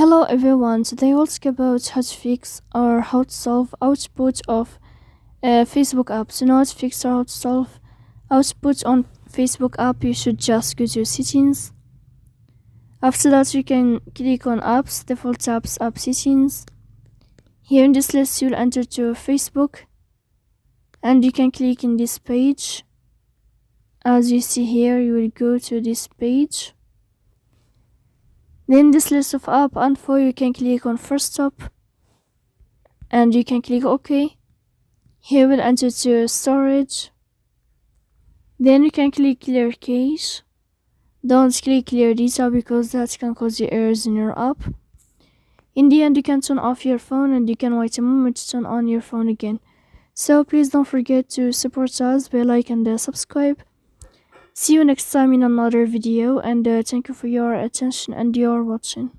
Hello everyone, today we'll talk about how to fix or how to solve output of Facebook app. So now to fix or how to solve output on Facebook app, you should just go to settings. After that you can click on apps, default apps, app settings. Here in this list you'll enter to Facebook and you can click in this page. As you see here, you will go to this page. Then this list of app info, you can click on first stop and you can click OK. Here we'll enter to storage. Then you can click clear cache. Don't click clear data because that can cause you errors in your app. In the end, you can turn off your phone and you can wait a moment to turn on your phone again. So please don't forget to support us by like and subscribe. See you next time in another video, and thank you for your attention and your watching.